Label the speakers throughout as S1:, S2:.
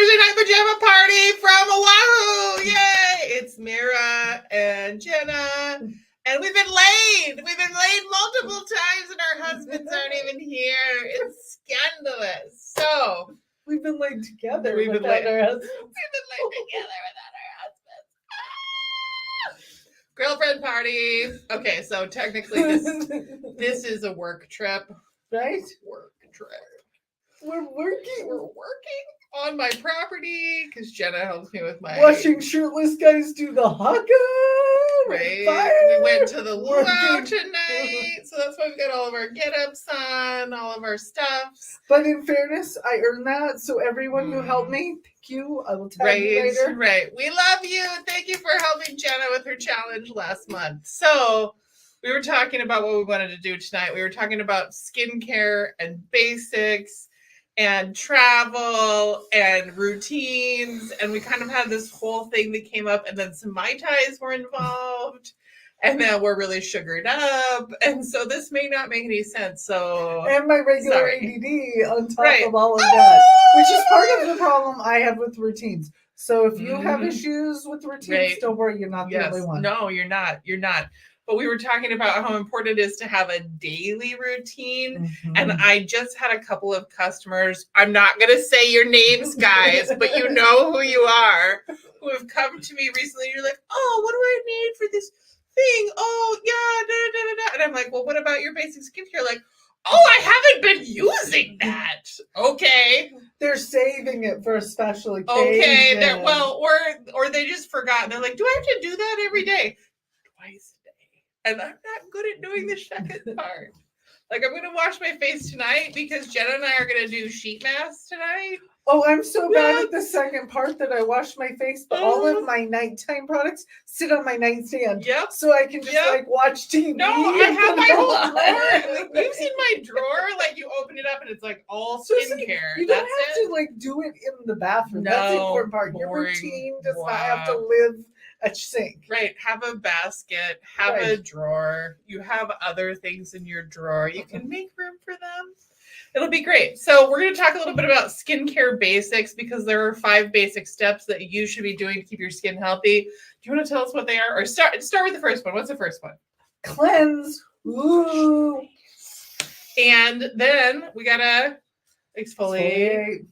S1: Thursday night pajama party from Oahu. Yay! It's Myrra and Jenna. And we've been laid. We've been laid multiple times and our husbands aren't even here. It's scandalous. So
S2: we've been laid together
S1: We've been
S2: without
S1: laid-
S2: our husbands.
S1: We've been laid together without our husbands. Girlfriend party. Okay, so technically this is a work trip.
S2: Right?
S1: Work trip.
S2: We're working.
S1: We're working on my property because Jenna helps me with my
S2: Watching shirtless guys do the haka.
S1: Right.
S2: Fire.
S1: We went to the luau
S2: Working.
S1: tonight. So that's why we've got all of our get-ups on, all of our stuffs.
S2: But in fairness, I earned that. So everyone who helped me, thank you. I will tag you later.
S1: Right. We love you. Thank you for helping Jenna with her challenge last month. So we were talking about what we wanted to do tonight. We were talking about skincare and basics and travel and routines. And we kind of had this whole thing that came up, and then some Mai Tais were involved. And then we're really sugared up. And so this may not make any sense. So
S2: And my regular
S1: Sorry.
S2: ADD on top
S1: Right.
S2: of all of that, which is part of the problem I have with routines. So if you have
S1: Mhm.
S2: issues with routines,
S1: Right.
S2: don't worry, you're not the only one.
S1: No, you're not. You're not. But we were talking about how important it is to have a daily routine.
S2: Mhm.
S1: And I just had a couple of customers. I'm not going to say your names, guys, but you know who you are, who have come to me recently. You're like, oh, what do I need for this thing? Oh, yeah, da, da, da, da. And I'm like, well, what about your basic skincare? Like, oh, I haven't been using that. Okay.
S2: They're saving it for a special occasion.
S1: Okay. Or they just forgot. And they're like, do I have to do that every day? Twice a day. And I'm not good at doing the second part. Like, I'm going to wash my face tonight because Jenna and I are going to do sheet masks tonight.
S2: Oh, I'm so bad at the second part that I wash my face, but all
S1: Uh-huh.
S2: of my nighttime products sit on my nightstand.
S1: Yep.
S2: So I can just
S1: Yep.
S2: like watch TV.
S1: No, I
S2: and
S1: have
S2: put
S1: my
S2: them
S1: whole
S2: on.
S1: drawer. Like, you've seen my drawer. Like, you open it up and it's like all
S2: So it's like,
S1: skincare.
S2: you don't
S1: That's
S2: have
S1: it.
S2: to like do it in the bathroom. That's the
S1: No,
S2: important part. Your
S1: boring.
S2: routine does not
S1: Wow.
S2: have to live at sink.
S1: Right. Have a basket. Have a
S2: Right.
S1: drawer. You have other things in your drawer. You can make room for them. It'll be great. So we're going to talk a little bit about skincare basics because there are 5 basic steps that you should be doing to keep your skin healthy. Do you want to tell us what they are? Or start with the first one. What's the first one?
S2: Cleanse. Ooh.
S1: And then we got to exfoliate,
S2: Exfoliate.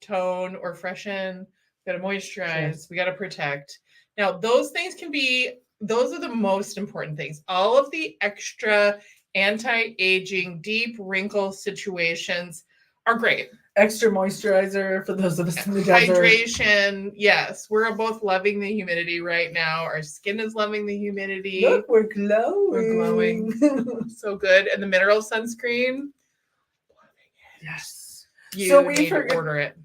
S1: tone, or freshen. We got to moisturize.
S2: Yes.
S1: We got to protect. Now, those are the most important things. All of the extra anti-aging, deep wrinkle situations are great.
S2: Extra moisturizer for those of us in the desert.
S1: Hydration, yes. We're both loving the humidity right now. Our skin is loving the humidity.
S2: Look, we're glowing.
S1: We're glowing. So good. And the mineral sunscreen.
S2: Yes.
S1: You
S2: So we
S1: need to
S2: forgot-
S1: order it.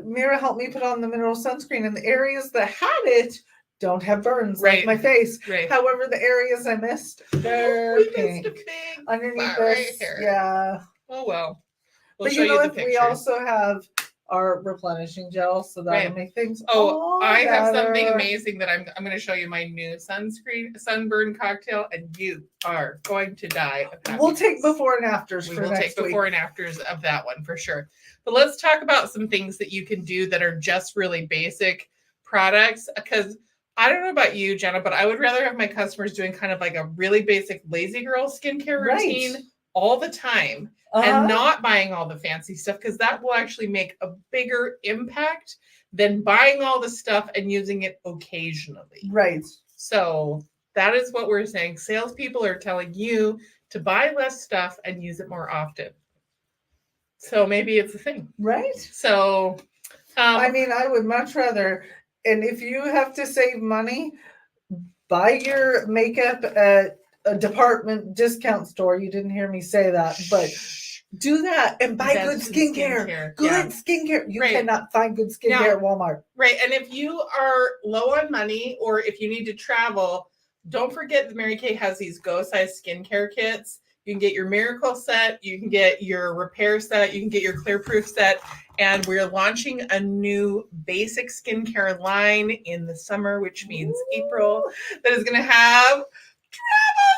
S2: Myrra helped me put on the mineral sunscreen, and the areas that had it don't have burns
S1: Right.
S2: like my face.
S1: Right.
S2: However, the areas I missed, they're
S1: We
S2: pink.
S1: missed a big
S2: Underneath
S1: spot right
S2: this,
S1: here.
S2: yeah.
S1: Oh well. We'll
S2: But
S1: show
S2: you know
S1: you the
S2: what? We
S1: pictures.
S2: also have our replenishing gel, so that'll
S1: Right.
S2: make things.
S1: Oh,
S2: all
S1: I have something
S2: better.
S1: amazing that I'm going to show you my new sunburn cocktail, and you are going to die of happiness.
S2: We'll take before and afters
S1: We
S2: for
S1: will
S2: next
S1: take before
S2: week.
S1: and afters of that one for sure. But let's talk about some things that you can do that are just really basic products. Because I don't know about you, Jenna, but I would rather have my customers doing kind of like a really basic lazy girl skincare routine
S2: Right.
S1: all the time.
S2: Uh-huh.
S1: And not buying all the fancy stuff, because that will actually make a bigger impact than buying all the stuff and using it occasionally.
S2: Right.
S1: So that is what we're saying. Salespeople are telling you to buy less stuff and use it more often. So maybe it's a thing.
S2: Right.
S1: So
S2: I mean, I would much rather, and if you have to save money, buy your makeup at a department discount store. You didn't hear me say that, but do that and buy good
S1: That's
S2: skincare. Good
S1: Yeah.
S2: skincare. You
S1: Right.
S2: cannot find good skincare
S1: Now-
S2: at Walmart.
S1: Right. And if you are low on money or if you need to travel, don't forget that Mary Kay has these go size skincare kits. You can get your miracle set, you can get your repair set, you can get your clear proof set. And we're launching a new basic skincare line in the summer, which means April, that is going to have travel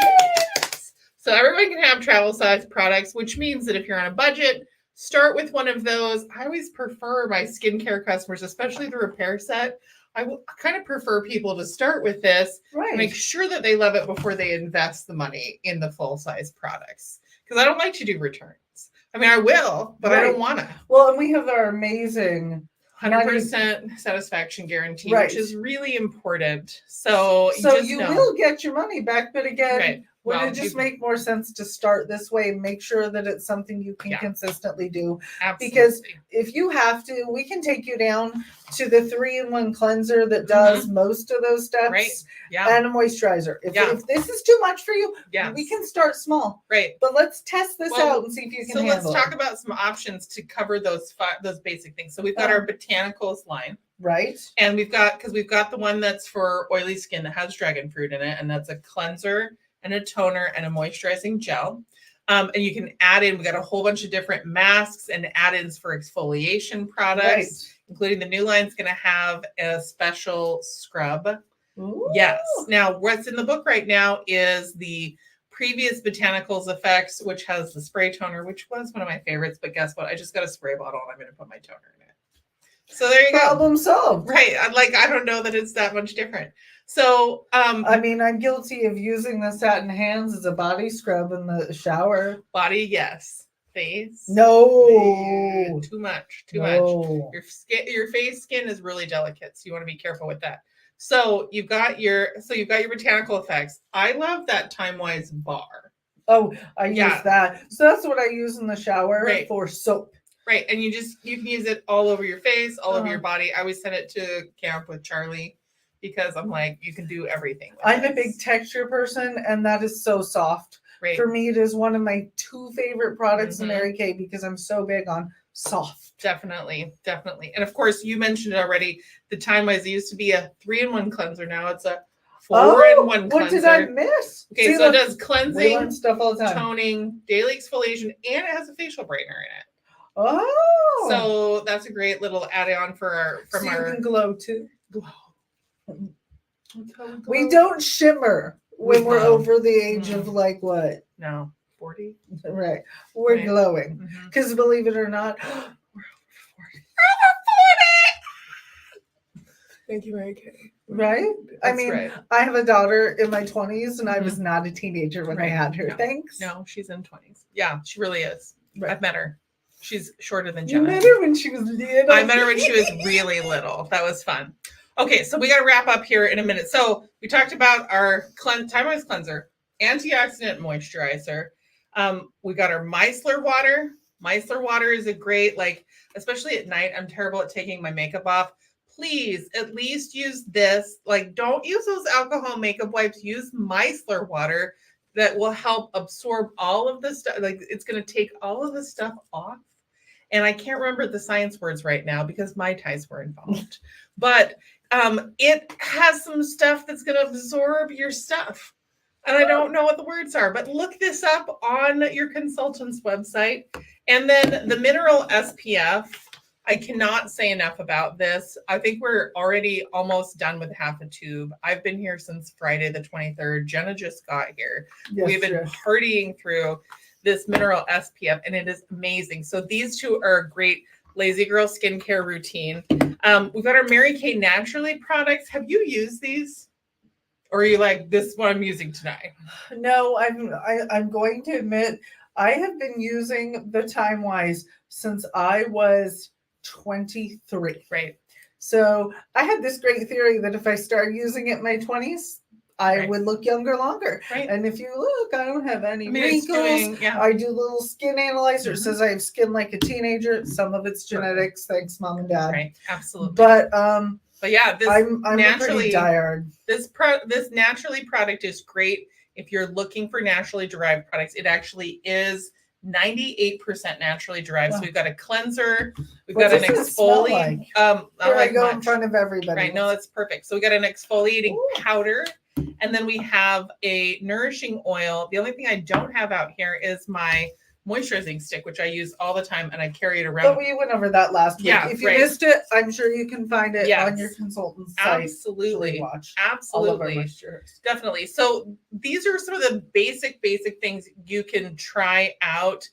S1: size. So everyone can have travel size products, which means that if you're on a budget, start with one of those. I always prefer my skincare customers, especially the repair set. I kind of prefer people to start with this to make
S2: Right.
S1: sure that they love it before they invest the money in the full size products. Because I don't like to do returns. I mean, I will, but I don't
S2: Right.
S1: want to.
S2: Well, and we have our amazing
S1: 100% satisfaction guarantee,
S2: Right.
S1: which is really important. So
S2: you
S1: know.
S2: will get your money back, but again,
S1: Right.
S2: would
S1: Well,
S2: it just
S1: you-
S2: make more sense to start this way and make sure that it's something you can
S1: Yeah.
S2: consistently do?
S1: Absolutely.
S2: Because if you have to, we can take you down to the 3-in-1 cleanser that does most of those steps.
S1: Right. Yeah.
S2: And a moisturizer. If,
S1: Yeah.
S2: if this is too much for you,
S1: Yes.
S2: we can start small.
S1: Right.
S2: But let's test this
S1: Well,
S2: out and see if you can
S1: So
S2: handle
S1: let's talk
S2: it.
S1: about some options to cover those basic things. So we've got our botanicals line,
S2: Right.
S1: and we've got the one that's for oily skin that has dragon fruit in it, and that's a cleanser and a toner and a moisturizing gel. And you can add in, we got a whole bunch of different masks and add-ins for exfoliation products, including the new line's going to have a special scrub.
S2: Ooh.
S1: Yes. Now, what's in the book right now is the previous botanicals effects, which has the spray toner, which was one of my favorites. But guess what? I just got a spray bottle and I'm going to put my toner in it. So there you go.
S2: Problem solved.
S1: Right. I don't know that it's that much different. So,
S2: I mean, I'm guilty of using the satin hands as a body scrub in the shower.
S1: Body, yes. Face,
S2: no.
S1: Too much.
S2: No.
S1: Your face skin is really delicate, so you want to be careful with that. So you've got your botanical effects. I love that Time-Wise bar.
S2: Oh, I use that. So that's what I use in the shower for soap.
S1: Right, and you can use it all over your face, all over your body. I always send it to camp with Charlie because I'm like, you can do everything.
S2: I'm a big texture person, and that is so soft.
S1: Right.
S2: For me, it is one of my 2 favorite products in Mary Kay because I'm so big on soft.
S1: Definitely. And of course, you mentioned it already. The Time-Wise, it used to be a 3-in-1 cleanser. Now it's a 4-in-1 cleanser.
S2: What did I miss?
S1: Okay, See, so it does cleansing,
S2: stuff all the time.
S1: toning, daily exfoliation, and it has a facial brightener in it.
S2: Oh.
S1: So that's a great little add-on for
S2: you can glow too.
S1: Glow.
S2: We don't shimmer when we're over the age of like what?
S1: No, 40.
S2: Right. We're glowing. Because believe it or not, we're over 40.
S1: Thank you, Mary Kay.
S2: Right?
S1: That's right.
S2: I have a daughter in my 20s and I was not a teenager when I had her.
S1: No.
S2: Thanks.
S1: No, she's in 20s. Yeah, she really is.
S2: Right.
S1: I've met her. She's shorter than
S2: You
S1: Jenna.
S2: met her when she was little.
S1: I met her when she was really little. That was fun. Okay, so we got to wrap up here in a minute. So we talked about our Time-Wise cleanser, antioxidant moisturizer. We got our micellar water. Micellar water is a great, especially at night, I'm terrible at taking my makeup off. Please at least use this. Don't use those alcohol makeup wipes. Use micellar water that will help absorb all of the stuff. It's going to take all of the stuff off. And I can't remember the science words right now because my ties were involved. But it has some stuff that's going to absorb your stuff. And I don't know what the words are, but look this up on your consultant's website. And then the mineral SPF. I cannot say enough about this. I think we're already almost done with half a tube. I've been here since Friday the 23rd. Jenna just got here. We've been partying through this mineral SPF, and it is amazing. So these two are a great lazy girl skincare routine. We've got our Mary Kay Naturally products. Have you used these? Or are you like, this is what I'm using tonight?
S2: No, I'm going to admit, I have been using the Time-Wise since I was 23.
S1: Right.
S2: So I had this great theory that if I started using it in my 20s, I would look younger longer.
S1: Right.
S2: And if you look, I don't have any wrinkles. I do little skin analyzer. It says I have skin like a teenager. Some of it's genetics. Thanks, mom and dad.
S1: Right. Absolutely.
S2: But
S1: yeah, this
S2: I'm
S1: naturally
S2: pretty tired.
S1: This naturally product is great if you're looking for naturally derived products. It actually is 98% naturally derived.
S2: Wow.
S1: So we've got a cleanser, we've
S2: What
S1: got an
S2: does it smell
S1: exfoliating.
S2: Here I go in front of everybody.
S1: Right, no, that's perfect. So we got an exfoliating powder, and then we have a nourishing oil. The only thing I don't have out here is my moisturizing stick, which I use all the time, and I carry it around.
S2: But we went over that last week.
S1: Yeah,
S2: if you missed it, I'm sure you can find it on your consultant's site.
S1: Absolutely.
S2: Watch
S1: Absolutely.
S2: all of our moistures.
S1: Definitely. So these are some of the basic things you can try out.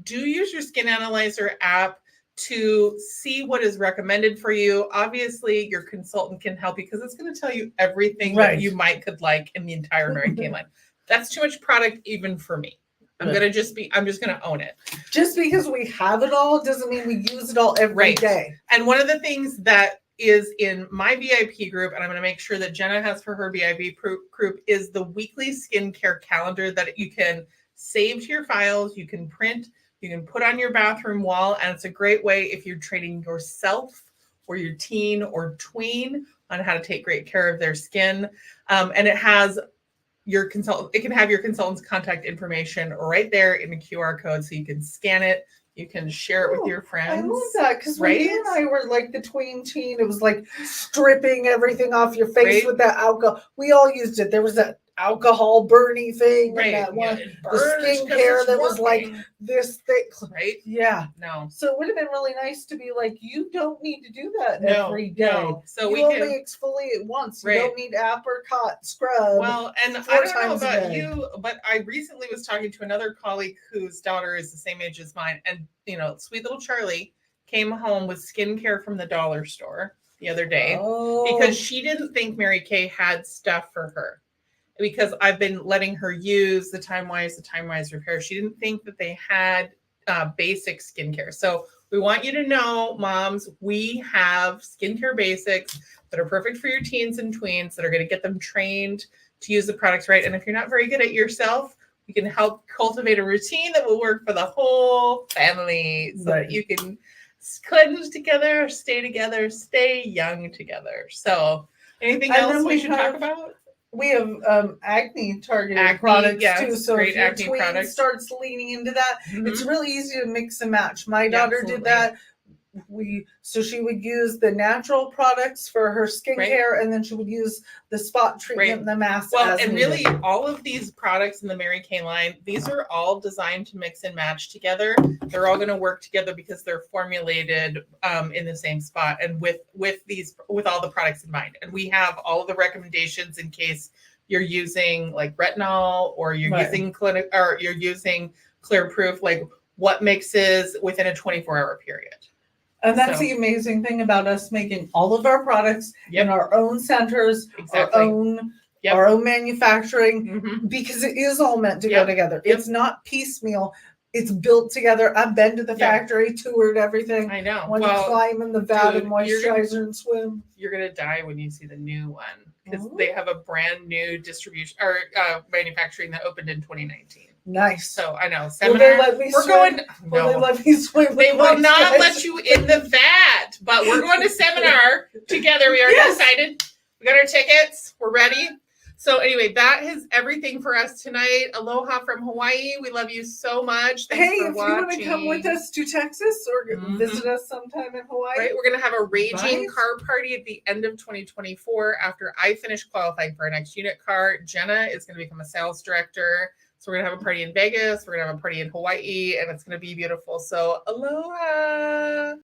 S1: Do use your Skin Analyzer app to see what is recommended for you. Obviously, your consultant can help you because it's going to tell you everything that you could like in the entire Mary Kay line. That's too much product even for me. I'm just gonna own it.
S2: Just because we have it all doesn't mean we use it all every day.
S1: And one of the things that is in my VIP group, and I'm going to make sure that Jenna has for her VIP group, is the weekly skincare calendar that you can save to your files, you can print, you can put on your bathroom wall, and it's a great way if you're training yourself or your teen or tween on how to take great care of their skin. And it has your consultant, it can have your consultant's contact information right there in the QR code, so you can scan it, you can share it with your friends.
S2: I love that, because when you and I were like the tween teen, it was like stripping everything off your face with that alcohol. We all used it. There was that alcohol burny thing, and that one, the skincare that was like this thick, Yeah.
S1: No.
S2: So it would have been really nice to be like, you don't need to do that every day.
S1: No. So
S2: you only exfoliate once. You don't need apricot scrub.
S1: Well, and I don't know about you, but I recently was talking to another colleague whose daughter is the same age as mine, and sweet little Charlie came home with skincare from the dollar store the other day because she didn't think Mary Kay had stuff for her. Because I've been letting her use the Time Wise Repair. She didn't think that they had basic skincare. So we want you to know, moms, we have skincare basics that are perfect for your teens and tweens that are going to get them trained to use the products right. And if you're not very good at it yourself, we can help cultivate a routine that will work for the whole family so that you can cleanse together, stay young together. So anything else we should talk about?
S2: We have acne targeted products too. So if your tween starts leaning into that, it's really easy to mix and match. My daughter did that. So she would use the natural products for her skincare, and then she would use the spot treatment and the mask.
S1: Well, and really all of these products in the Mary Kay line, these are all designed to mix and match together. They're all going to work together because they're formulated in the same spot and with all the products in mind. And we have all of the recommendations in case you're using like retinol or you're using Clear Proof, like what mixes within a 24-hour period.
S2: And that's the amazing thing about us making all of our products in our own centers, our own manufacturing, because it is all meant to go together. It's not piecemeal. It's built together. I've been to the factory, toured everything.
S1: I know.
S2: When you climb in the vat and moisturizer and swim.
S1: You're going to die when you see the new one, because they have a brand new distribution or manufacturing that opened in 2019.
S2: Nice.
S1: So I know.
S2: Will they let me swim?
S1: No.
S2: Will they let me swim?
S1: They will not let you in the vat, but we're going to seminar together. We already decided. We got our tickets. We're ready. So anyway, that is everything for us tonight. Aloha from Hawaii. We love you so much. Thanks for watching.
S2: You want to come with us to Texas or visit us sometime in Hawaii?
S1: Right. We're going to have a raging car party at the end of 2024 after I finish qualifying for our next unit car. Jenna is going to become a sales director. So we're going to have a party in Vegas. We're going to have a party in Hawaii, and it's going to be beautiful. So aloha.